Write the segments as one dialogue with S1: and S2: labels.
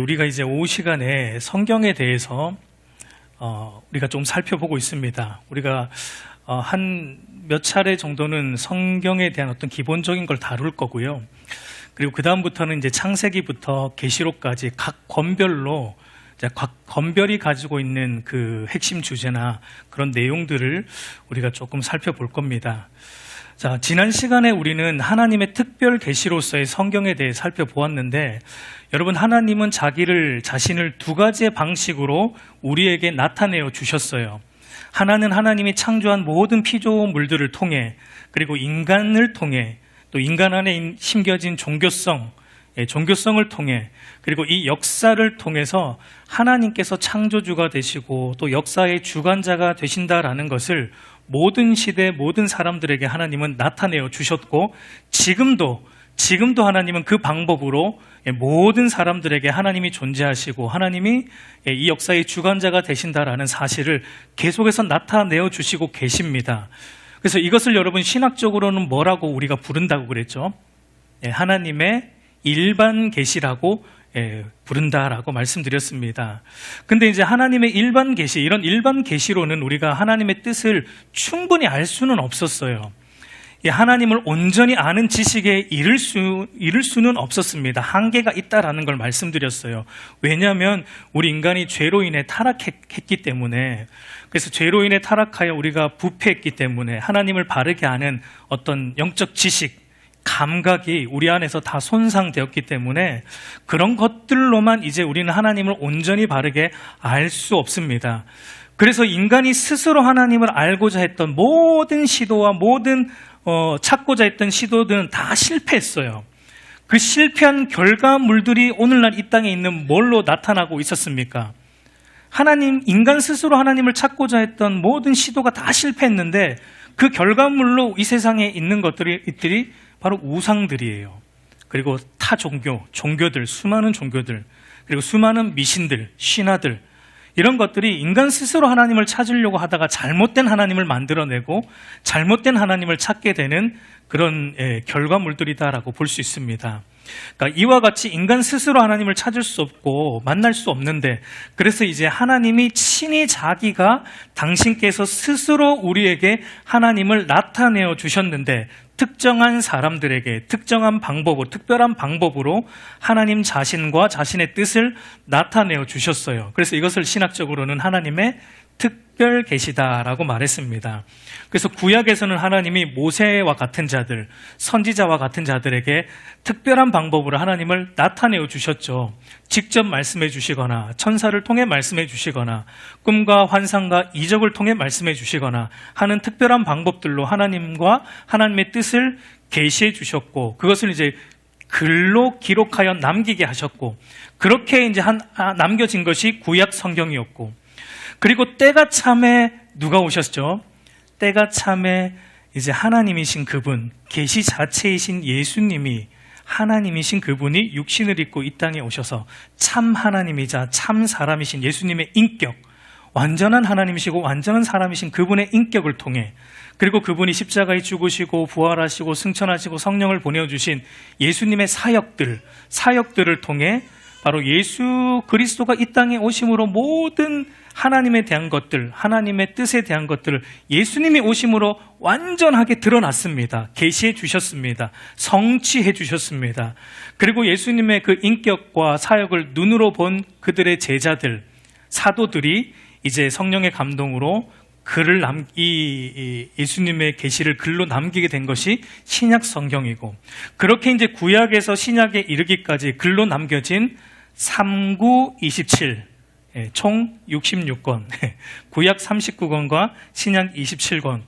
S1: 우리가 이제 오후 시간에 성경에 대해서 우리가 좀 살펴보고 있습니다. 우리가 한 몇 차례 정도는 성경에 대한 어떤 기본적인 걸 다룰 거고요. 그리고 그 다음부터는 이제 창세기부터 계시록까지 각 권별로 각 권별이 가지고 있는 그 핵심 주제나 그런 내용들을 우리가 조금 살펴볼 겁니다. 자, 지난 시간에 우리는 하나님의 특별 계시로서의 성경에 대해 살펴보았는데, 여러분, 하나님은 자신을 두 가지의 방식으로 우리에게 나타내어 주셨어요. 하나는 하나님이 창조한 모든 피조물들을 통해, 그리고 인간을 통해, 또 인간 안에 심겨진 종교성을 통해, 그리고 이 역사를 통해서 하나님께서 창조주가 되시고 또 역사의 주관자가 되신다라는 것을 모든 시대 모든 사람들에게 하나님은 나타내어 주셨고, 지금도 하나님은 그 방법으로 모든 사람들에게 하나님이 존재하시고 하나님이 이 역사의 주관자가 되신다라는 사실을 계속해서 나타내어 주시고 계십니다. 그래서 이것을 여러분 신학적으로는 뭐라고 우리가 부른다고 그랬죠? 하나님의 일반 계시라고 부른다라고 말씀드렸습니다. 근데 이제 하나님의 일반 계시, 이런 일반 계시로는 우리가 하나님의 뜻을 충분히 알 수는 없었어요. 하나님을 온전히 아는 지식에 이를 수는 없었습니다. 한계가 있다라는 걸 말씀드렸어요. 왜냐하면 우리 인간이 죄로 인해 타락했기 때문에, 그래서 죄로 인해 타락하여 우리가 부패했기 때문에 하나님을 바르게 아는 어떤 영적 지식, 감각이 우리 안에서 다 손상되었기 때문에 그런 것들로만 이제 우리는 하나님을 온전히 바르게 알 수 없습니다. 그래서 인간이 스스로 하나님을 알고자 했던 모든 시도와 모든 찾고자 했던 시도들은 다 실패했어요. 그 실패한 결과물들이 오늘날 이 땅에 있는 뭘로 나타나고 있었습니까? 인간 스스로 하나님을 찾고자 했던 모든 시도가 다 실패했는데 그 결과물로 이 세상에 있는 것들이 바로 우상들이에요. 그리고 타 종교들, 수많은 종교들, 그리고 수많은 미신들, 신화들, 이런 것들이 인간 스스로 하나님을 찾으려고 하다가 잘못된 하나님을 만들어내고 잘못된 하나님을 찾게 되는 그런 결과물들이다라고 볼 수 있습니다. 그러니까 이와 같이 인간 스스로 하나님을 찾을 수 없고 만날 수 없는데, 그래서 이제 하나님이 친히 자기가 당신께서 스스로 우리에게 하나님을 나타내어 주셨는데, 특정한 사람들에게 특별한 방법으로 하나님 자신과 자신의 뜻을 나타내어 주셨어요. 그래서 이것을 신학적으로는 하나님의 특별 계시다라고 말했습니다. 그래서 구약에서는 하나님이 모세와 같은 자들, 선지자와 같은 자들에게 특별한 방법으로 하나님을 나타내어 주셨죠. 직접 말씀해 주시거나 천사를 통해 말씀해 주시거나 꿈과 환상과 이적을 통해 말씀해 주시거나 하는 특별한 방법들로 하나님과 하나님의 뜻을 계시해 주셨고, 그것을 이제 글로 기록하여 남기게 하셨고, 그렇게 이제 남겨진 것이 구약 성경이었고, 그리고 때가 참에 누가 오셨죠? 때가 참에 이제 하나님이신 그분, 계시 자체이신 예수님이, 하나님이신 그분이 육신을 입고 이 땅에 오셔서 참 하나님이자 참 사람이신 예수님의 인격, 완전한 하나님이시고 완전한 사람이신 그분의 인격을 통해, 그리고 그분이 십자가에 죽으시고 부활하시고 승천하시고 성령을 보내주신 예수님의 사역들을 통해 바로 예수 그리스도가 이 땅에 오심으로 모든 하나님에 대한 것들, 하나님의 뜻에 대한 것들을 예수님이 오심으로 완전하게 드러났습니다. 계시해 주셨습니다. 성취해 주셨습니다. 그리고 예수님의 그 인격과 사역을 눈으로 본 그들의 제자들, 사도들이 이제 성령의 감동으로 예수님의 계시를 글로 남기게 된 것이 신약 성경이고, 그렇게 이제 구약에서 신약에 이르기까지 글로 남겨진 3927, 총 66권, 구약 39권과 신약 27권,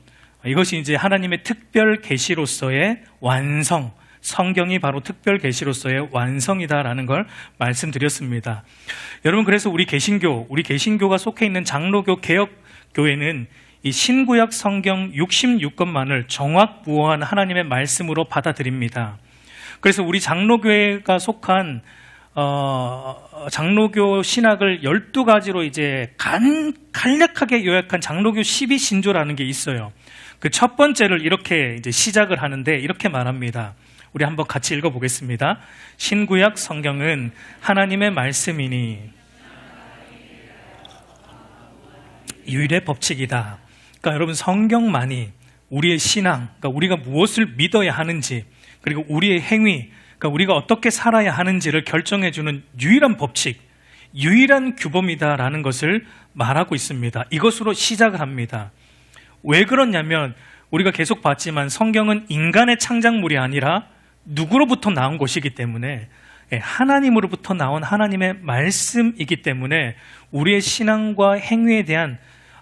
S1: 이것이 이제 하나님의 특별 계시로서의 완성, 성경이 바로 특별 계시로서의 완성이다라는 걸 말씀드렸습니다. 여러분, 그래서 우리 개신교가 속해 있는 장로교 개혁교회는 이 신구약 성경 66권만을 정확무어한 하나님의 말씀으로 받아들입니다. 그래서 우리 장로교회가 속한 장로교 신학을 12가지로 이제 간략하게 요약한 장로교 12신조라는 게 있어요. 그 첫 번째를 이렇게 이제 시작을 하는데 이렇게 말합니다. 우리 한번 같이 읽어보겠습니다. 신구약 성경은 하나님의 말씀이니 유일의 법칙이다. 그러니까 여러분, 성경만이 우리의 신앙, 그러니까 우리가 무엇을 믿어야 하는지, 그리고 우리의 행위, 그러니까 우리가 어떻게 살아야 하는지를 결정해주는 유일한 법칙, 유일한 규범이다라는 것을 말하고 있습니다. 이것으로 시작을 합니다. 왜 그러냐면 우리가 계속 봤지만 성경은 인간의 창작물이 아니라 누구로부터 나온 것이기 때문에, 하나님으로부터 나온 하나님의 말씀이기 때문에 우리의 신앙과 행위에 대한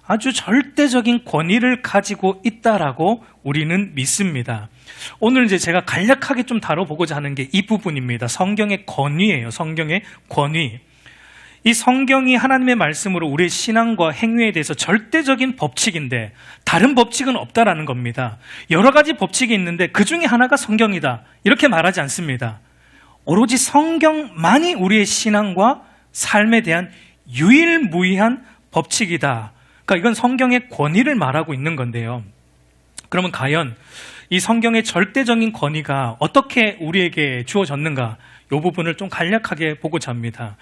S1: 아주 절대적인 권위를 가지고 있다라고 우리는 믿습니다. 오늘 이제 제가 간략하게 좀 다뤄보고자 하는 게 이 부분입니다. 성경의 권위예요. 성경의 권위. 이 성경이 하나님의 말씀으로 우리의 신앙과 행위에 대해서 절대적인 법칙인데 다른 법칙은 없다라는 겁니다. 여러 가지 법칙이 있는데 그 중에 하나가 성경이다, 이렇게 말하지 않습니다. 오로지 성경만이 우리의 신앙과 삶에 대한 유일무이한 법칙이다. 그러니까 이건 성경의 권위를 말하고 있는 건데요. 그러면 과연 이 성경의 절대적인 권위가 어떻게 우리에게 주어졌는가, 이 부분을 좀 간략하게 보고자 합니다.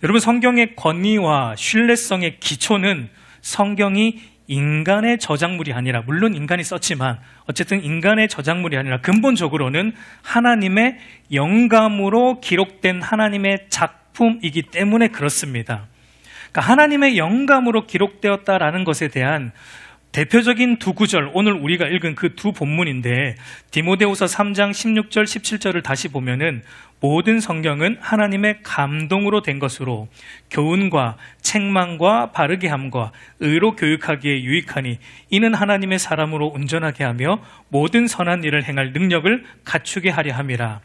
S1: 여러분, 성경의 권위와 신뢰성의 기초는 성경이 인간의 저작물이 아니라, 물론 인간이 썼지만 어쨌든 인간의 저작물이 아니라 근본적으로는 하나님의 영감으로 기록된 하나님의 작품이기 때문에 그렇습니다. 그러니까 하나님의 영감으로 기록되었다라는 것에 대한 대표적인 두 구절, 오늘 우리가 읽은 그 두 본문인데, 디모데후서 3장 16절 17절을 다시 보면은 모든 성경은 하나님의 감동으로 된 것으로 교훈과 책망과 바르게 함과 의로 교육하기에 유익하니 이는 하나님의 사람으로 온전하게 하며 모든 선한 일을 행할 능력을 갖추게 하려 함이라.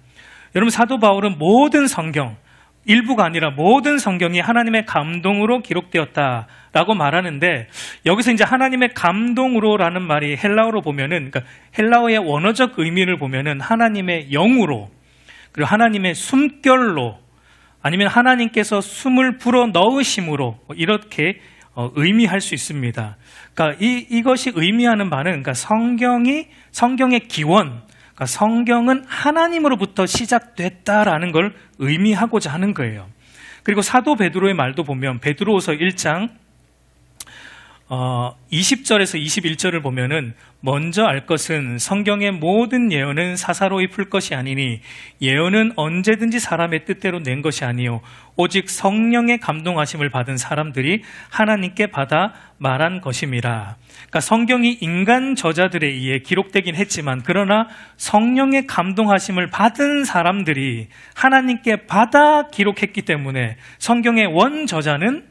S1: 여러분, 사도 바울은 모든 성경, 일부가 아니라 모든 성경이 하나님의 감동으로 기록되었다라고 말하는데, 여기서 이제 하나님의 감동으로라는 말이 헬라어로 보면은, 그러니까 헬라어의 원어적 의미를 보면은 하나님의 영으로, 그리고 하나님의 숨결로, 아니면 하나님께서 숨을 불어 넣으심으로, 이렇게 의미할 수 있습니다. 그러니까 이것이 의미하는 바는, 그러니까 성경의 기원, 그러니까 성경은 하나님으로부터 시작됐다라는 걸 의미하고자 하는 거예요. 그리고 사도 베드로의 말도 보면 베드로후서 1장 20절에서 21절을 보면은 먼저 알 것은 성경의 모든 예언은 사사로이 풀 것이 아니니 예언은 언제든지 사람의 뜻대로 낸 것이 아니요 오직 성령의 감동하심을 받은 사람들이 하나님께 받아 말한 것임이라. 그러니까 성경이 인간 저자들에 의해 기록되긴 했지만, 그러나 성령의 감동하심을 받은 사람들이 하나님께 받아 기록했기 때문에 성경의 원저자는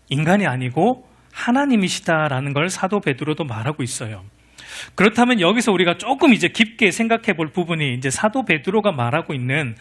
S1: 인간이 아니고 하나님이시다라는 걸 사도 베드로도 말하고 있어요. 그렇다면 여기서 우리가 조금 이제 깊게 생각해 볼 부분이, 이제 사도 베드로가 말하고 있는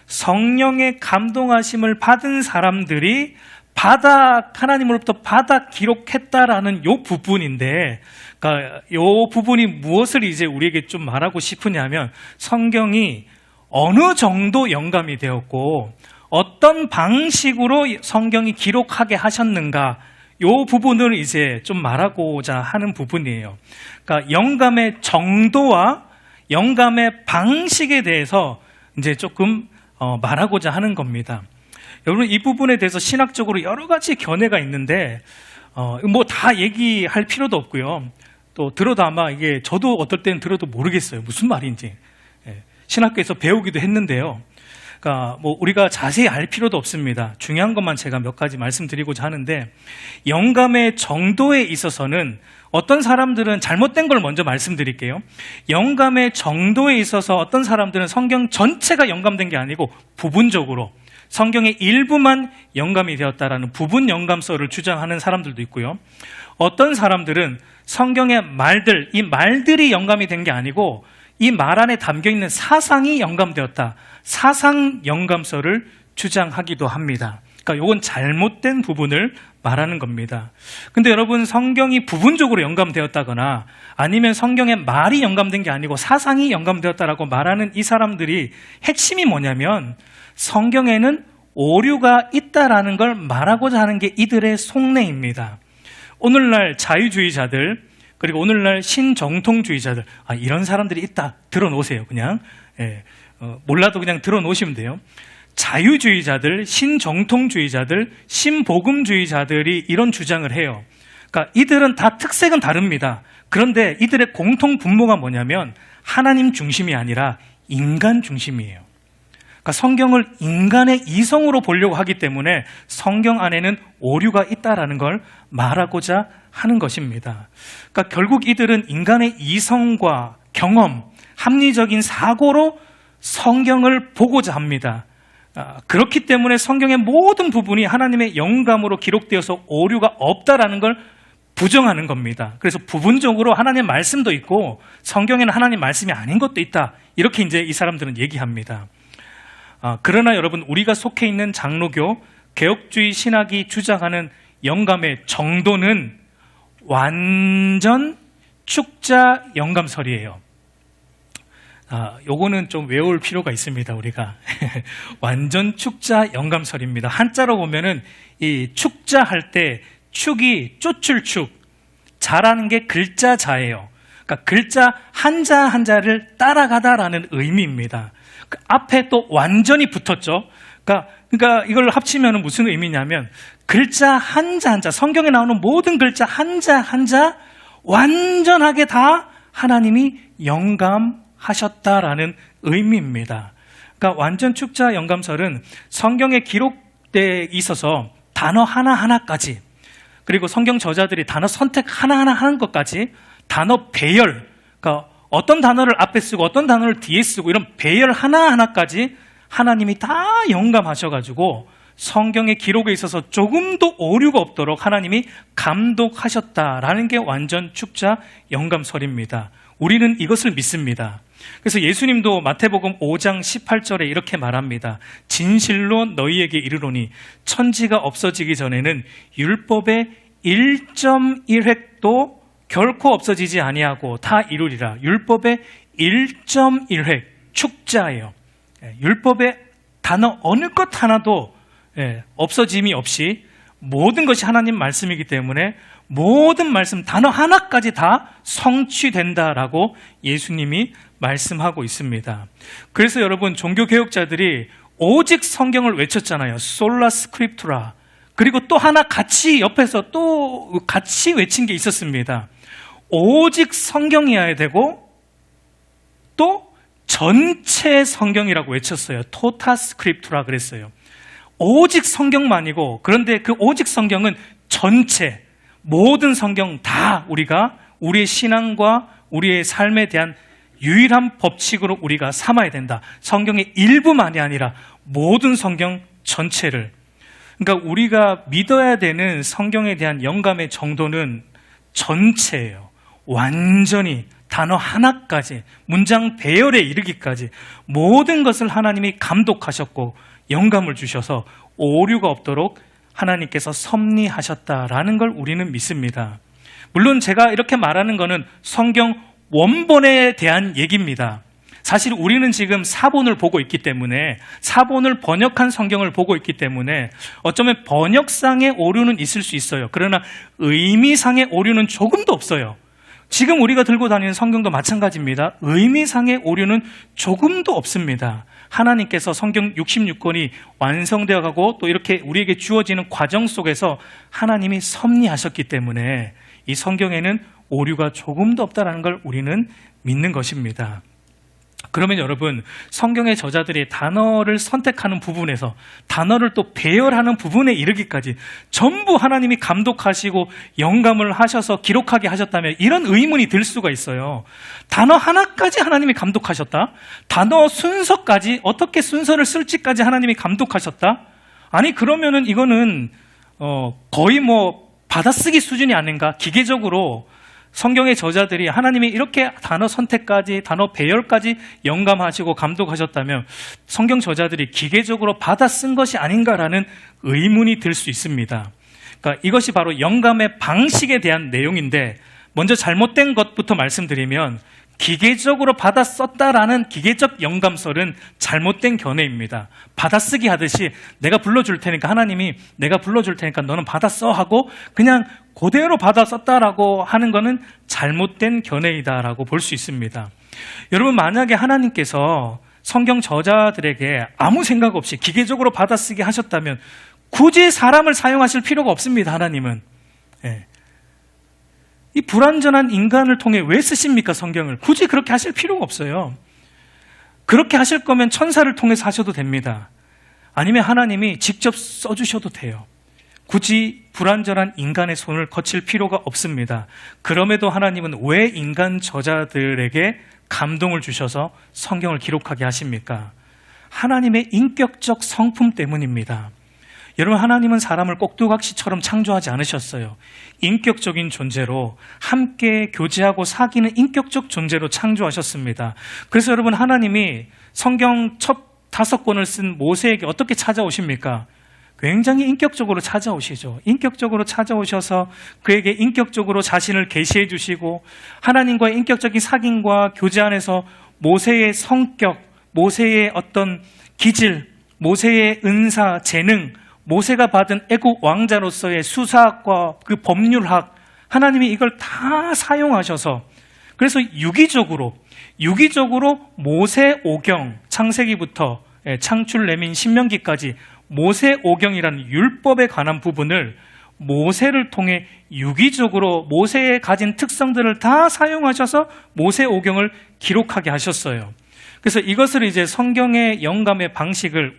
S1: 성령의 감동하심을 받은 사람들이 하나님으로부터 받아 기록했다라는 요 부분인데, 그러니까 요 부분이 무엇을 이제 우리에게 좀 말하고 싶으냐면, 성경이 어느 정도 영감이 되었고 어떤 방식으로 성경이 기록하게 하셨는가, 요 부분을 이제 좀 말하고자 하는 부분이에요. 그러니까 영감의 정도와 영감의 방식에 대해서 이제 조금 말하고자 하는 겁니다. 여러분, 이 부분에 대해서 신학적으로 여러 가지 견해가 있는데 뭐 다 얘기할 필요도 없고요. 또 들어도 아마 이게 저도 어떨 때는 들어도 모르겠어요, 무슨 말인지. 신학교에서 배우기도 했는데요. 그러니까 뭐 우리가 자세히 알 필요도 없습니다. 중요한 것만 제가 몇 가지 말씀드리고자 하는데, 영감의 정도에 있어서는 어떤 사람들은 잘못된 걸 먼저 말씀드릴게요. 영감의 정도에 있어서 어떤 사람들은 성경 전체가 영감된 게 아니고 부분적으로 성경의 일부만 영감이 되었다라는 부분 영감서를 주장하는 사람들도 있고요. 어떤 사람들은 성경의 말들, 이 말들이 영감이 된 게 아니고 이 말 안에 담겨있는 사상이 영감되었다, 사상 영감서를 주장하기도 합니다. 그러니까 이건 잘못된 부분을 말하는 겁니다. 근데 여러분, 성경이 부분적으로 영감되었다거나 아니면 성경의 말이 영감된 게 아니고 사상이 영감되었다라고 말하는 이 사람들이 핵심이 뭐냐면, 성경에는 오류가 있다라는 걸 말하고자 하는 게 이들의 속내입니다. 오늘날 자유주의자들, 그리고 오늘날 신정통주의자들, 이런 사람들이 있다 들어놓으세요. 그냥 몰라도 그냥 들어놓으시면 돼요. 자유주의자들, 신정통주의자들, 신복음주의자들이 이런 주장을 해요. 그러니까 이들은 다 특색은 다릅니다. 그런데 이들의 공통 분모가 뭐냐면 하나님 중심이 아니라 인간 중심이에요. 그러니까 성경을 인간의 이성으로 보려고 하기 때문에 성경 안에는 오류가 있다라는 걸 말하고자 하는 것입니다. 그러니까 결국 이들은 인간의 이성과 경험, 합리적인 사고로 성경을 보고자 합니다. 그렇기 때문에 성경의 모든 부분이 하나님의 영감으로 기록되어서 오류가 없다라는 걸 부정하는 겁니다. 그래서 부분적으로 하나님의 말씀도 있고 성경에는 하나님 말씀이 아닌 것도 있다. 이렇게 이제 이 사람들은 얘기합니다. 그러나 여러분, 우리가 속해 있는 장로교, 개혁주의 신학이 주장하는 영감의 정도는 완전 축자 영감설이에요. 요거는 좀 외울 필요가 있습니다, 우리가. 완전 축자 영감설입니다. 한자로 보면은 이 축자 할 때 축이 쫓을 축, 자라는 게 글자 자예요. 그러니까 글자 한자 한자를 따라가다라는 의미입니다. 그 앞에 또 완전히 붙었죠. 그러니까 이걸 합치면 무슨 의미냐면 글자 한자 한자, 성경에 나오는 모든 글자 한자 한자 완전하게 다 하나님이 영감하셨다라는 의미입니다. 그러니까 완전 축자 영감설은 성경에 기록되어 있어서 단어 하나하나까지, 그리고 성경 저자들이 단어 선택 하나하나 하는 것까지, 단어 배열, 그러니까 어떤 단어를 앞에 쓰고 어떤 단어를 뒤에 쓰고 이런 배열 하나하나까지 하나님이 다 영감하셔가지고 성경의 기록에 있어서 조금도 오류가 없도록 하나님이 감독하셨다라는 게 완전 축자 영감설입니다. 우리는 이것을 믿습니다. 그래서 예수님도 마태복음 5장 18절에 이렇게 말합니다. 진실로 너희에게 이르노니 천지가 없어지기 전에는 율법의 1.1획도 결코 없어지지 아니하고 다 이루리라. 율법의 1.1획 축자예요. 율법의 단어 어느 것 하나도 없어짐이 없이 모든 것이 하나님 말씀이기 때문에 모든 말씀 단어 하나까지 다 성취된다라고 예수님이 말씀하고 있습니다. 그래서 여러분, 종교개혁자들이 오직 성경을 외쳤잖아요. 솔라 스크립투라. 그리고 또 하나 같이 옆에서 또 같이 외친 게 있었습니다. 오직 성경이어야 되고 또 전체 성경이라고 외쳤어요. 토타 스크립투라 그랬어요. 오직 성경만이고, 그런데 그 오직 성경은 전체 모든 성경 다 우리가 우리의 신앙과 우리의 삶에 대한 유일한 법칙으로 우리가 삼아야 된다. 성경의 일부만이 아니라 모든 성경 전체를. 그러니까 우리가 믿어야 되는 성경에 대한 영감의 정도는 전체예요. 완전히 단어 하나까지, 문장 배열에 이르기까지 모든 것을 하나님이 감독하셨고 영감을 주셔서 오류가 없도록 하나님께서 섭리하셨다라는 걸 우리는 믿습니다. 물론 제가 이렇게 말하는 것은 성경 원본에 대한 얘기입니다. 사실 우리는 지금 사본을 보고 있기 때문에, 사본을 번역한 성경을 보고 있기 때문에 어쩌면 번역상의 오류는 있을 수 있어요. 그러나 의미상의 오류는 조금도 없어요. 지금 우리가 들고 다니는 성경도 마찬가지입니다. 의미상의 오류는 조금도 없습니다. 하나님께서 성경 66권이 완성되어 가고 또 이렇게 우리에게 주어지는 과정 속에서 하나님이 섭리하셨기 때문에 이 성경에는 오류가 조금도 없다는 걸 우리는 믿는 것입니다. 그러면 여러분, 성경의 저자들이 단어를 선택하는 부분에서 단어를 또 배열하는 부분에 이르기까지 전부 하나님이 감독하시고 영감을 하셔서 기록하게 하셨다면 이런 의문이 들 수가 있어요. 단어 하나까지 하나님이 감독하셨다? 단어 순서까지, 어떻게 순서를 쓸지까지 하나님이 감독하셨다? 아니, 그러면은 이거는 거의 받아쓰기 수준이 아닌가? 기계적으로 성경의 저자들이 하나님이 이렇게 단어 선택까지, 단어 배열까지 영감하시고 감독하셨다면 성경 저자들이 기계적으로 받아 쓴 것이 아닌가라는 의문이 들 수 있습니다. 그러니까 이것이 바로 영감의 방식에 대한 내용인데, 먼저 잘못된 것부터 말씀드리면 기계적으로 받아 썼다라는 기계적 영감설은 잘못된 견해입니다. 받아쓰기 하듯이 내가 불러줄 테니까, 하나님이 내가 불러줄 테니까 너는 받아 써 하고 그냥 그대로 받아 썼다라고 하는 것은 잘못된 견해이다라고 볼 수 있습니다. 여러분, 만약에 하나님께서 성경 저자들에게 아무 생각 없이 기계적으로 받아쓰게 하셨다면 굳이 사람을 사용하실 필요가 없습니다. 하나님은. 예. 이 불완전한 인간을 통해 왜 쓰십니까? 성경을. 굳이 그렇게 하실 필요가 없어요. 그렇게 하실 거면 천사를 통해서 하셔도 됩니다. 아니면 하나님이 직접 써주셔도 돼요. 굳이 불완전한 인간의 손을 거칠 필요가 없습니다. 그럼에도 하나님은 왜 인간 저자들에게 감동을 주셔서 성경을 기록하게 하십니까? 하나님의 인격적 성품 때문입니다. 여러분, 하나님은 사람을 꼭두각시처럼 창조하지 않으셨어요. 인격적인 존재로 함께 교제하고 사귀는 인격적 존재로 창조하셨습니다. 그래서 여러분, 하나님이 성경 첫 5권을 쓴 모세에게 어떻게 찾아오십니까? 굉장히 인격적으로 찾아오시죠. 인격적으로 찾아오셔서 그에게 인격적으로 자신을 계시해 주시고 하나님과의 인격적인 사귐과 교제 안에서 모세의 성격, 모세의 어떤 기질, 모세의 은사, 재능, 모세가 받은 애국 왕자로서의 수사학과 그 법률학, 하나님이 이걸 다 사용하셔서 그래서 유기적으로 모세 오경, 창세기부터 창출 레민 신명기까지 모세 오경이라는 율법에 관한 부분을 모세를 통해 유기적으로 모세의 가진 특성들을 다 사용하셔서 모세 오경을 기록하게 하셨어요. 그래서 이것을 이제 성경의 영감의 방식을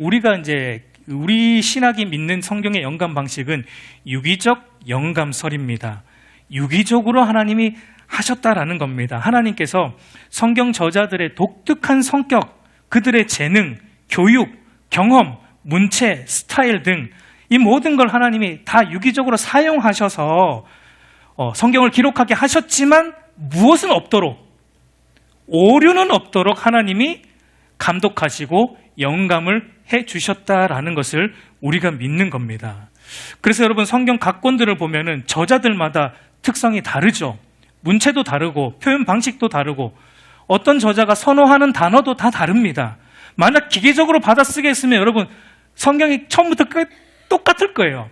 S1: 우리 신학이 믿는 성경의 영감 방식은 유기적 영감설입니다. 유기적으로 하나님이 하셨다라는 겁니다. 하나님께서 성경 저자들의 독특한 성격, 그들의 재능, 교육, 경험, 문체, 스타일 등 이 모든 걸 하나님이 다 유기적으로 사용하셔서 성경을 기록하게 하셨지만 무엇은 없도록, 오류는 없도록 하나님이 감독하시고 영감을 해주셨다라는 것을 우리가 믿는 겁니다. 그래서 여러분, 성경 각 권들을 보면은 저자들마다 특성이 다르죠. 문체도 다르고 표현 방식도 다르고 어떤 저자가 선호하는 단어도 다 다릅니다. 만약 기계적으로 받아쓰게 했으면 여러분, 성경이 처음부터 끝 똑같을 거예요.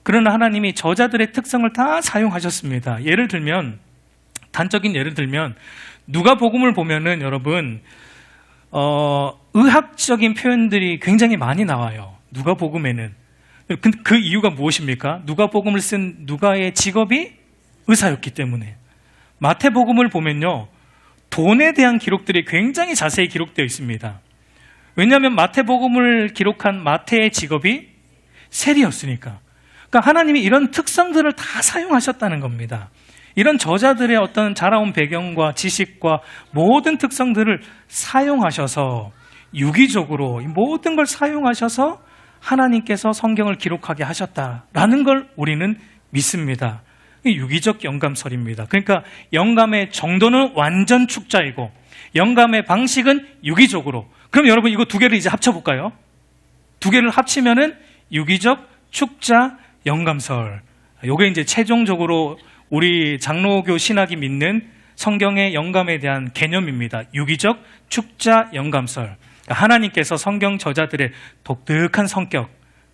S1: 그러나 하나님이 저자들의 특성을 다 사용하셨습니다. 단적인 예를 들면 누가복음을 보면은 여러분 의학적인 표현들이 굉장히 많이 나와요. 누가복음에는. 그 이유가 무엇입니까? 누가복음을 쓴 누가의 직업이 의사였기 때문에. 마태복음을 보면요, 돈에 대한 기록들이 굉장히 자세히 기록되어 있습니다. 왜냐하면 마태복음을 기록한 마태의 직업이 세리였으니까. 그러니까 하나님이 이런 특성들을 다 사용하셨다는 겁니다. 이런 저자들의 어떤 자라온 배경과 지식과 모든 특성들을 사용하셔서 유기적으로 이 모든 걸 사용하셔서 하나님께서 성경을 기록하게 하셨다라는 걸 우리는 믿습니다. 유기적 영감설입니다. 그러니까 영감의 정도는 완전 축자이고 영감의 방식은 유기적으로. 그럼 여러분, 이거 두 개를 이제 합쳐볼까요? 두 개를 합치면은 유기적 축자 영감설. 요게 이제 최종적으로 우리 장로교 신학이 믿는 성경의 영감에 대한 개념입니다. 유기적 축자 영감설. 하나님께서 성경 저자들의 독특한 성격,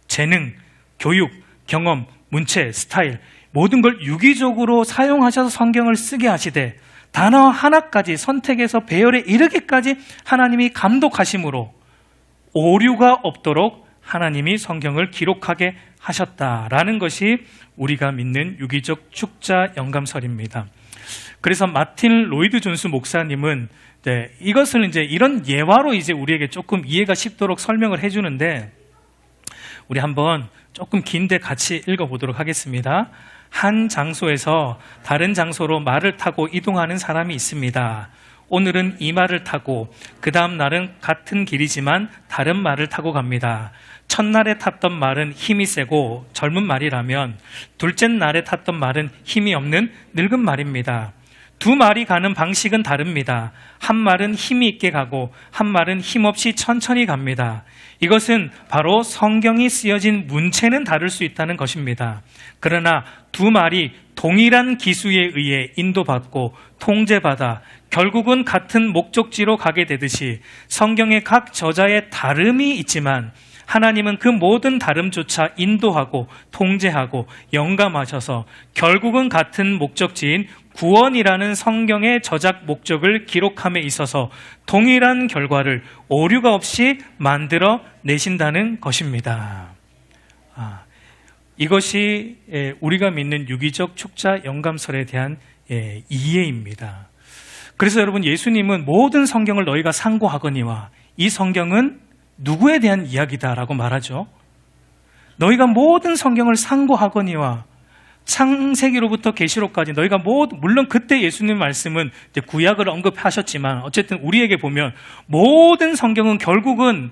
S1: 재능, 교육, 경험, 문체, 스타일 모든 걸 유기적으로 사용하셔서 성경을 쓰게 하시되 단어 하나까지 선택해서 배열에 이르기까지 하나님이 감독하심으로 오류가 없도록 하나님이 성경을 기록하게 하셨다라는 것이 우리가 믿는 유기적 축자 영감설입니다. 그래서 마틴 로이드 존스 목사님은 이것을 이제 이런 예화로 이제 우리에게 조금 이해가 쉽도록 설명을 해주는데, 우리 한번 조금 긴데 같이 읽어보도록 하겠습니다. 한 장소에서 다른 장소로 말을 타고 이동하는 사람이 있습니다. 오늘은 이 말을 타고 그 다음 날은 같은 길이지만 다른 말을 타고 갑니다. 첫날에 탔던 말은 힘이 세고 젊은 말이라면 둘째 날에 탔던 말은 힘이 없는 늙은 말입니다. 두 말이 가는 방식은 다릅니다. 한 말은 힘이 있게 가고 한 말은 힘없이 천천히 갑니다. 이것은 바로 성경이 쓰여진 문체는 다를 수 있다는 것입니다. 그러나 두 말이 동일한 기수에 의해 인도받고 통제받아 결국은 같은 목적지로 가게 되듯이 성경의 각 저자의 다름이 있지만 하나님은 그 모든 다름조차 인도하고 통제하고 영감하셔서 결국은 같은 목적지인 구원이라는 성경의 저작 목적을 기록함에 있어서 동일한 결과를 오류가 없이 만들어 내신다는 것입니다. 이것이 우리가 믿는 유기적 축자 영감설에 대한 이해입니다. 그래서 여러분, 예수님은 모든 성경을 너희가 상고하거니와, 이 성경은 누구에 대한 이야기다라고 말하죠. 너희가 모든 성경을 상고하거니와, 창세기로부터 계시록까지 너희가 물론 그때 예수님 말씀은 이제 구약을 언급하셨지만 어쨌든 우리에게 보면 모든 성경은 결국은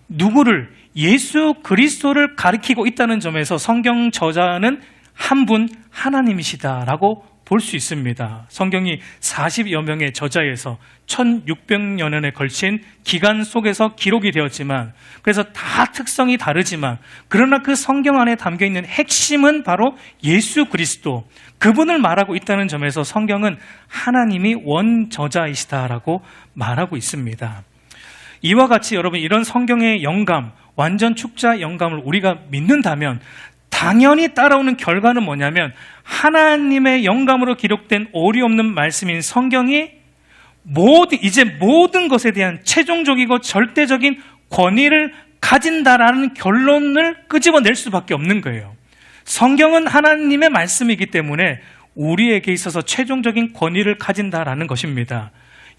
S1: 누구를, 예수 그리스도를 가리키고 있다는 점에서 성경 저자는 한 분 하나님이시다라고 볼 수 있습니다. 성경이 40여 명의 저자에서 1600년에 걸친 기간 속에서 기록이 되었지만, 그래서 다 특성이 다르지만, 그러나 그 성경 안에 담겨있는 핵심은 바로 예수 그리스도, 그분을 말하고 있다는 점에서 성경은 하나님이 원저자이시다라고 말하고 있습니다. 이와 같이 여러분, 이런 성경의 영감, 완전 축자 영감을 우리가 믿는다면 당연히 따라오는 결과는 뭐냐면, 하나님의 영감으로 기록된 오류 없는 말씀인 성경이 이제 모든 것에 대한 최종적이고 절대적인 권위를 가진다라는 결론을 끄집어낼 수밖에 없는 거예요. 성경은 하나님의 말씀이기 때문에 우리에게 있어서 최종적인 권위를 가진다라는 것입니다.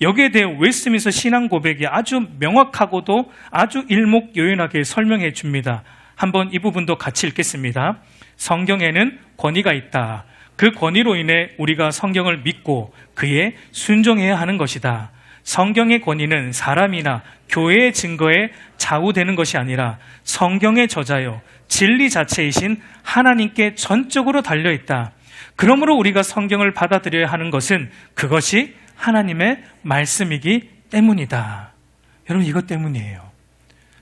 S1: 여기에 대해 웨스트민스터 신앙 고백이 아주 명확하고도 아주 일목요연하게 설명해 줍니다. 한번 이 부분도 같이 읽겠습니다. 성경에는 권위가 있다. 그 권위로 인해 우리가 성경을 믿고 그에 순종해야 하는 것이다. 성경의 권위는 사람이나 교회의 증거에 좌우되는 것이 아니라 성경의 저자요 진리 자체이신 하나님께 전적으로 달려있다. 그러므로 우리가 성경을 받아들여야 하는 것은 그것이 하나님의 말씀이기 때문이다. 여러분, 이것 때문이에요.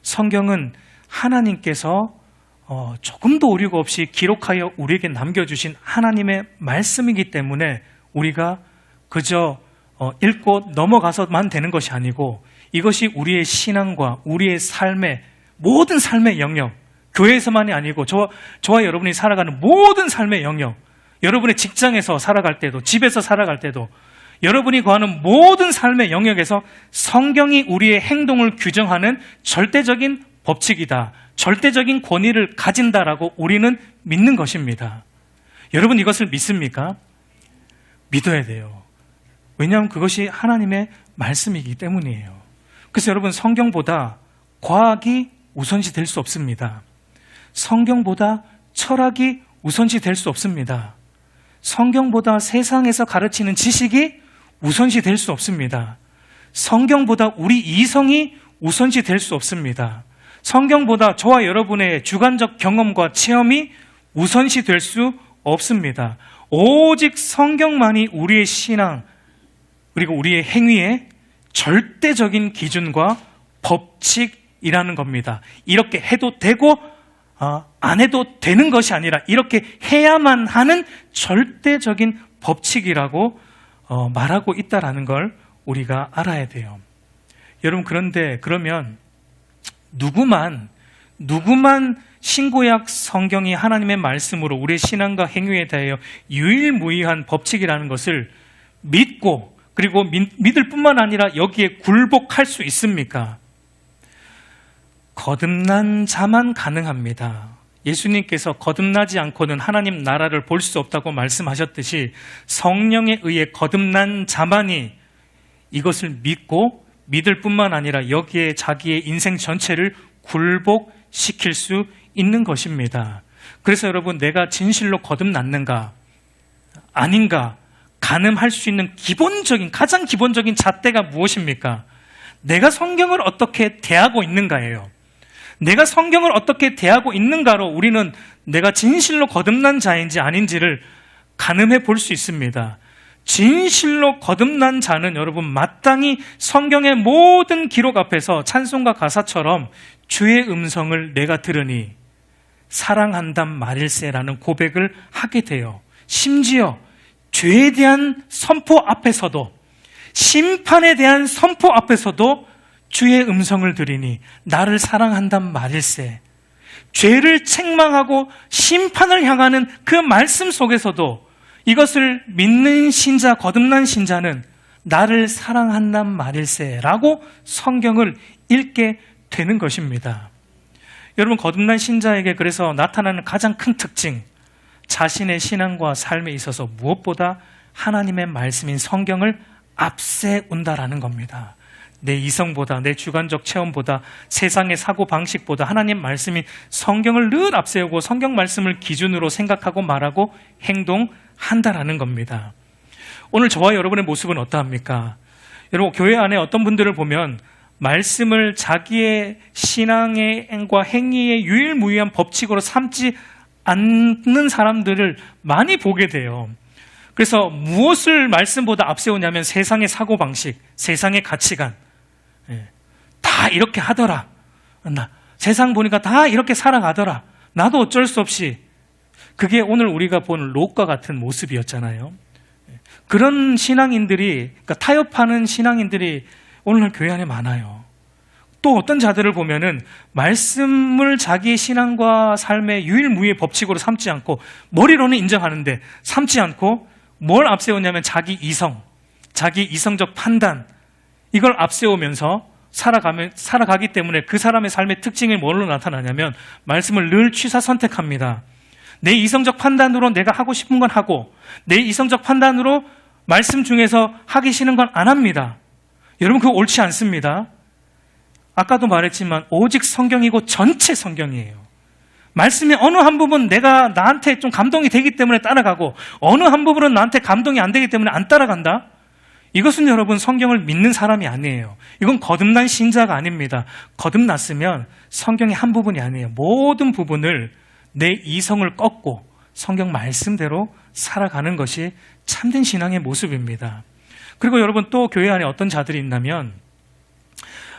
S1: 성경은 하나님께서 조금도 오류가 없이 기록하여 우리에게 남겨주신 하나님의 말씀이기 때문에 우리가 그저 읽고 넘어가서만 되는 것이 아니고, 이것이 우리의 신앙과 우리의 삶의 모든 삶의 영역, 교회에서만이 아니고 저와 여러분이 살아가는 모든 삶의 영역, 여러분의 직장에서 살아갈 때도, 집에서 살아갈 때도, 여러분이 거하는 모든 삶의 영역에서 성경이 우리의 행동을 규정하는 절대적인 법칙이다, 절대적인 권위를 가진다라고 우리는 믿는 것입니다. 여러분, 이것을 믿습니까? 믿어야 돼요. 왜냐하면 그것이 하나님의 말씀이기 때문이에요. 그래서 여러분, 성경보다 과학이 우선시 될 수 없습니다. 성경보다 철학이 우선시 될 수 없습니다. 성경보다 세상에서 가르치는 지식이 우선시 될 수 없습니다. 성경보다 우리 이성이 우선시 될 수 없습니다. 성경보다 저와 여러분의 주관적 경험과 체험이 우선시 될 수 없습니다. 오직 성경만이 우리의 신앙, 그리고 우리의 행위의 절대적인 기준과 법칙이라는 겁니다. 이렇게 해도 되고 안 해도 되는 것이 아니라 이렇게 해야만 하는 절대적인 법칙이라고 말하고 있다는 걸 우리가 알아야 돼요. 여러분, 그런데 그러면 누구만 신구약 성경이 하나님의 말씀으로 우리의 신앙과 행위에 대하여 유일무이한 법칙이라는 것을 믿고, 그리고 믿을 뿐만 아니라 여기에 굴복할 수 있습니까? 거듭난 자만 가능합니다. 예수님께서 거듭나지 않고는 하나님 나라를 볼 수 없다고 말씀하셨듯이 성령에 의해 거듭난 자만이 이것을 믿고 믿을 뿐만 아니라 여기에 자기의 인생 전체를 굴복시킬 수 있는 것입니다. 그래서 여러분, 내가 진실로 거듭났는가 아닌가 가늠할 수 있는 가장 기본적인 잣대가 무엇입니까? 내가 성경을 어떻게 대하고 있는가예요. 내가 성경을 어떻게 대하고 있는가로 우리는 내가 진실로 거듭난 자인지 아닌지를 가늠해 볼 수 있습니다. 진실로 거듭난 자는 여러분, 마땅히 성경의 모든 기록 앞에서 찬송가 가사처럼 주의 음성을 내가 들으니 사랑한단 말일세라는 고백을 하게 돼요. 심지어 죄에 대한 선포 앞에서도, 심판에 대한 선포 앞에서도 주의 음성을 들으니 나를 사랑한단 말일세, 죄를 책망하고 심판을 향하는 그 말씀 속에서도 이것을 믿는 신자, 거듭난 신자는 나를 사랑한단 말일세라고 성경을 읽게 되는 것입니다. 여러분, 거듭난 신자에게 그래서 나타나는 가장 큰 특징, 자신의 신앙과 삶에 있어서 무엇보다 하나님의 말씀인 성경을 앞세운다라는 겁니다. 내 이성보다, 내 주관적 체험보다, 세상의 사고방식보다 하나님 말씀인 성경을 늘 앞세우고 성경 말씀을 기준으로 생각하고 말하고 행동한다라는 겁니다. 오늘 저와 여러분의 모습은 어떠합니까? 여러분, 교회 안에 어떤 분들을 보면 말씀을 자기의 신앙과 행위의 유일무이한 법칙으로 삼지 않는 사람들을 많이 보게 돼요. 그래서 무엇을 말씀보다 앞세우냐면 세상의 사고방식, 세상의 가치관, 다 이렇게 하더라. 세상 보니까 다 이렇게 살아가더라. 나도 어쩔 수 없이. 그게 오늘 우리가 본 롯과 같은 모습이었잖아요. 그런 신앙인들이, 그러니까 타협하는 신앙인들이 오늘날 교회 안에 많아요. 또 어떤 자들을 보면은 말씀을 자기의 신앙과 삶의 유일무이의 법칙으로 삼지 않고 머리로는 인정하는데 삼지 않고 뭘 앞세우냐면 자기 이성, 자기 이성적 판단, 이걸 앞세우면서 살아가기 때문에 그 사람의 삶의 특징이 뭘로 나타나냐면 말씀을 늘 취사 선택합니다. 내 이성적 판단으로 내가 하고 싶은 건 하고 내 이성적 판단으로 말씀 중에서 하기 싫은 건 안 합니다. 여러분, 그거 옳지 않습니다. 아까도 말했지만 오직 성경이고 전체 성경이에요. 말씀의 어느 한 부분 내가 나한테 좀 감동이 되기 때문에 따라가고 어느 한 부분은 나한테 감동이 안 되기 때문에 안 따라간다? 이것은 여러분 성경을 믿는 사람이 아니에요. 이건 거듭난 신자가 아닙니다. 거듭났으면 성경의 한 부분이 아니에요. 모든 부분을 내 이성을 꺾고 성경 말씀대로 살아가는 것이 참된 신앙의 모습입니다. 그리고 여러분, 또 교회 안에 어떤 자들이 있냐면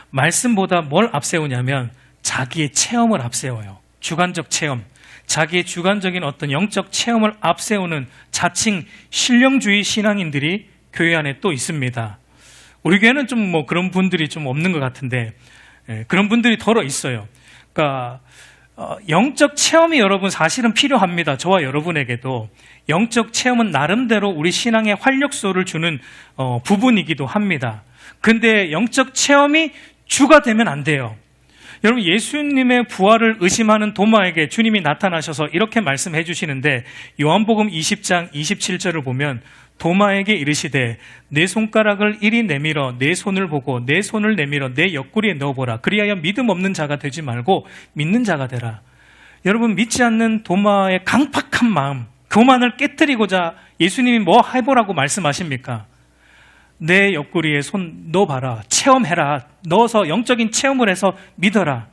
S1: 말씀보다 뭘 앞세우냐면 자기의 체험을 앞세워요. 주관적 체험, 자기의 주관적인 어떤 영적 체험을 앞세우는 자칭 신령주의 신앙인들이 교회 안에 또 있습니다. 우리 교회는 좀 그런 분들이 좀 없는 것 같은데, 그런 분들이 덜어 있어요. 그러니까 영적 체험이 여러분 사실은 필요합니다. 저와 여러분에게도 영적 체험은 나름대로 우리 신앙에 활력소를 주는 부분이기도 합니다. 근데 영적 체험이 주가 되면 안 돼요. 여러분, 예수님의 부활을 의심하는 도마에게 주님이 나타나셔서 이렇게 말씀해 주시는데, 요한복음 20장 27절을 보면 도마에게 이르시되 내 손가락을 이리 내밀어 내 손을 보고 내 손을 내밀어 내 옆구리에 넣어보라. 그리하여 믿음 없는 자가 되지 말고 믿는 자가 되라. 여러분, 믿지 않는 도마의 강팍한 마음, 교만을 깨뜨리고자 예수님이 뭐 해보라고 말씀하십니까? 내 옆구리에 손 넣어봐라. 체험해라. 넣어서 영적인 체험을 해서 믿어라.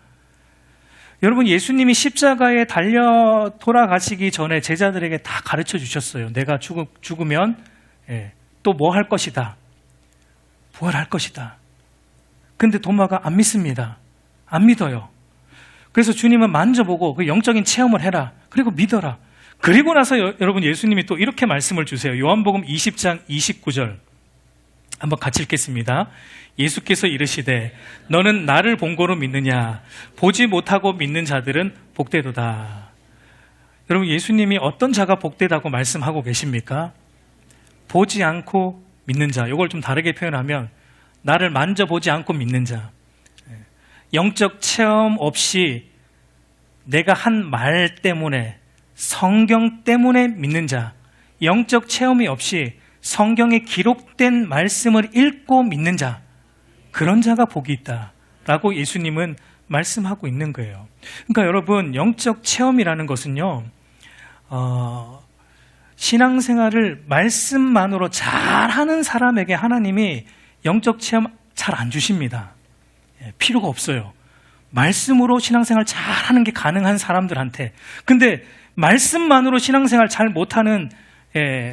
S1: 여러분, 예수님이 십자가에 달려 돌아가시기 전에 제자들에게 다 가르쳐 주셨어요. 내가 죽으면 또 뭐 할 것이다. 부활할 것이다. 근데 도마가 안 믿습니다. 안 믿어요. 그래서 주님은 만져보고 그 영적인 체험을 해라. 그리고 믿어라. 그리고 나서 여러분, 예수님이 또 이렇게 말씀을 주세요. 요한복음 20장 29절 한번 같이 읽겠습니다. 예수께서 이르시되 너는 나를 본고로 믿느냐? 보지 못하고 믿는 자들은 복되도다. 여러분, 예수님이 어떤 자가 복되다고 말씀하고 계십니까? 보지 않고 믿는 자. 이걸 좀 다르게 표현하면 나를 만져보지 않고 믿는 자. 영적 체험 없이 내가 한 말 때문에, 성경 때문에 믿는 자. 영적 체험이 없이 성경에 기록된 말씀을 읽고 믿는 자, 그런 자가 복이 있다라고 예수님은 말씀하고 있는 거예요. 그러니까 여러분, 영적 체험이라는 것은요, 신앙생활을 말씀만으로 잘하는 사람에게 하나님이 영적 체험 잘 안 주십니다. 필요가 없어요. 말씀으로 신앙생활 잘하는 게 가능한 사람들한테. 근데 말씀만으로 신앙생활 잘 못하는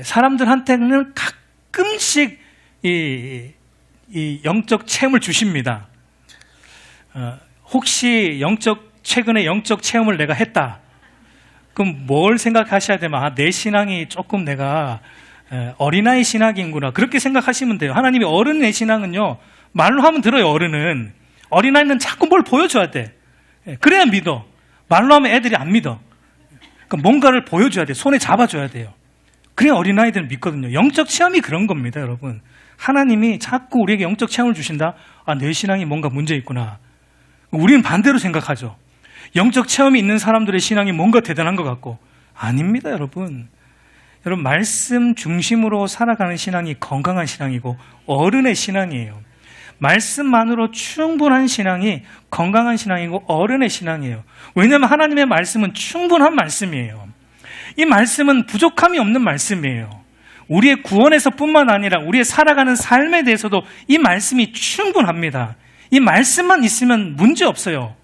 S1: 사람들한테는 가끔씩 이 영적 체험을 주십니다. 혹시 최근에 영적 체험을 내가 했다. 그럼 뭘 생각하셔야 되면, 내 신앙이 조금 내가 어린아이 신앙이구나. 그렇게 생각하시면 돼요. 하나님이 어른의 신앙은요, 말로 하면 들어요. 어린아이는 자꾸 뭘 보여줘야 돼. 그래야 믿어. 말로 하면 애들이 안 믿어. 그러니까 뭔가를 보여줘야 돼. 손에 잡아줘야 돼요. 그래 어린아이들은 믿거든요. 영적 체험이 그런 겁니다, 여러분. 하나님이 자꾸 우리에게 영적 체험을 주신다. 아, 내 신앙이 뭔가 문제 있구나. 우리는 반대로 생각하죠. 영적 체험이 있는 사람들의 신앙이 뭔가 대단한 것 같고. 아닙니다, 여러분. 여러분, 말씀 중심으로 살아가는 신앙이 건강한 신앙이고 어른의 신앙이에요. 말씀만으로 충분한 신앙이 건강한 신앙이고 어른의 신앙이에요. 왜냐하면 하나님의 말씀은 충분한 말씀이에요. 이 말씀은 부족함이 없는 말씀이에요. 우리의 구원에서 뿐만 아니라 우리의 살아가는 삶에 대해서도 이 말씀이 충분합니다. 이 말씀만 있으면 문제 없어요.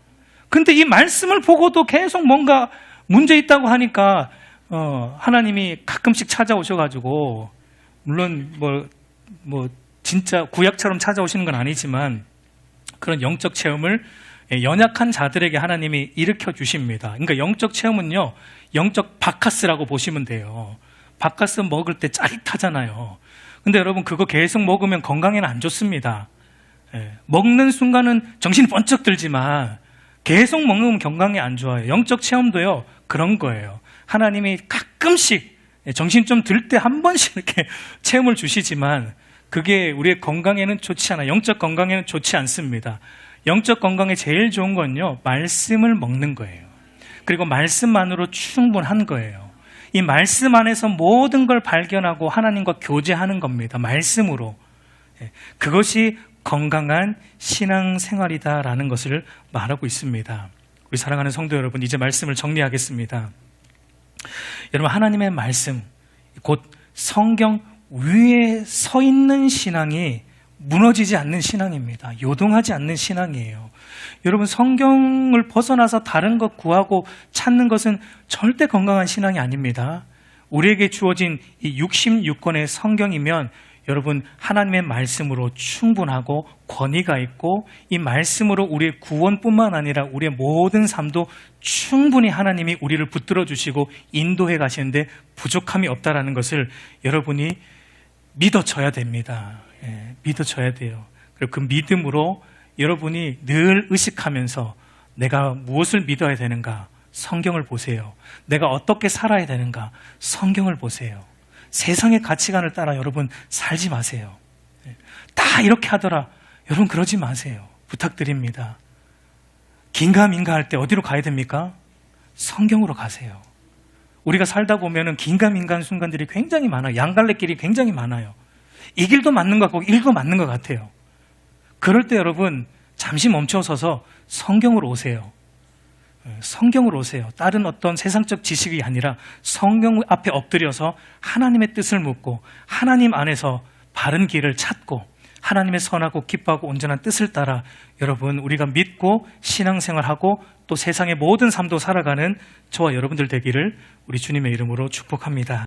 S1: 근데 이 말씀을 보고도 계속 뭔가 문제 있다고 하니까 하나님이 가끔씩 찾아오셔가지고, 물론 뭐 진짜 구약처럼 찾아오시는 건 아니지만 그런 영적 체험을 연약한 자들에게 하나님이 일으켜 주십니다. 그러니까 영적 체험은요, 영적 바카스라고 보시면 돼요. 바카스 먹을 때 짜릿하잖아요. 근데 여러분, 그거 계속 먹으면 건강에는 안 좋습니다. 먹는 순간은 정신이 번쩍 들지만 계속 먹으면 건강에 안 좋아요. 영적 체험도요, 그런 거예요. 하나님이 가끔씩 정신 좀 들 때 한 번씩 이렇게 체험을 주시지만 그게 우리의 건강에는 좋지 않아요. 영적 건강에는 좋지 않습니다. 영적 건강에 제일 좋은 건요, 말씀을 먹는 거예요. 그리고 말씀만으로 충분한 거예요. 이 말씀 안에서 모든 걸 발견하고 하나님과 교제하는 겁니다. 말씀으로. 그것이 건강한 신앙생활이다라는 것을 말하고 있습니다. 우리 사랑하는 성도 여러분, 이제 말씀을 정리하겠습니다. 여러분, 하나님의 말씀, 곧 성경 위에 서 있는 신앙이 무너지지 않는 신앙입니다. 요동하지 않는 신앙이에요. 여러분, 성경을 벗어나서 다른 것 구하고 찾는 것은 절대 건강한 신앙이 아닙니다. 우리에게 주어진 이 66권의 성경이면 여러분, 하나님의 말씀으로 충분하고 권위가 있고 이 말씀으로 우리의 구원뿐만 아니라 우리의 모든 삶도 충분히 하나님이 우리를 붙들어 주시고 인도해 가시는데 부족함이 없다라는 것을 여러분이 믿어져야 됩니다. 믿어져야 돼요. 그리고 그 믿음으로 여러분이 늘 의식하면서 내가 무엇을 믿어야 되는가? 성경을 보세요. 내가 어떻게 살아야 되는가? 성경을 보세요. 세상의 가치관을 따라 여러분 살지 마세요. 다 이렇게 하더라. 여러분 그러지 마세요. 부탁드립니다. 긴가민가 할 때 어디로 가야 됩니까? 성경으로 가세요. 우리가 살다 보면은 긴가민가한 순간들이 굉장히 많아요. 양갈래길이 굉장히 많아요. 이 길도 맞는 것 같고 이 길도 맞는 것 같아요. 그럴 때 여러분 잠시 멈춰서서 성경으로 오세요. 성경으로 오세요. 다른 어떤 세상적 지식이 아니라 성경 앞에 엎드려서 하나님의 뜻을 묻고 하나님 안에서 바른 길을 찾고 하나님의 선하고 기뻐하고 온전한 뜻을 따라 여러분 우리가 믿고 신앙생활하고 또 세상의 모든 삶도 살아가는 저와 여러분들 되기를 우리 주님의 이름으로 축복합니다.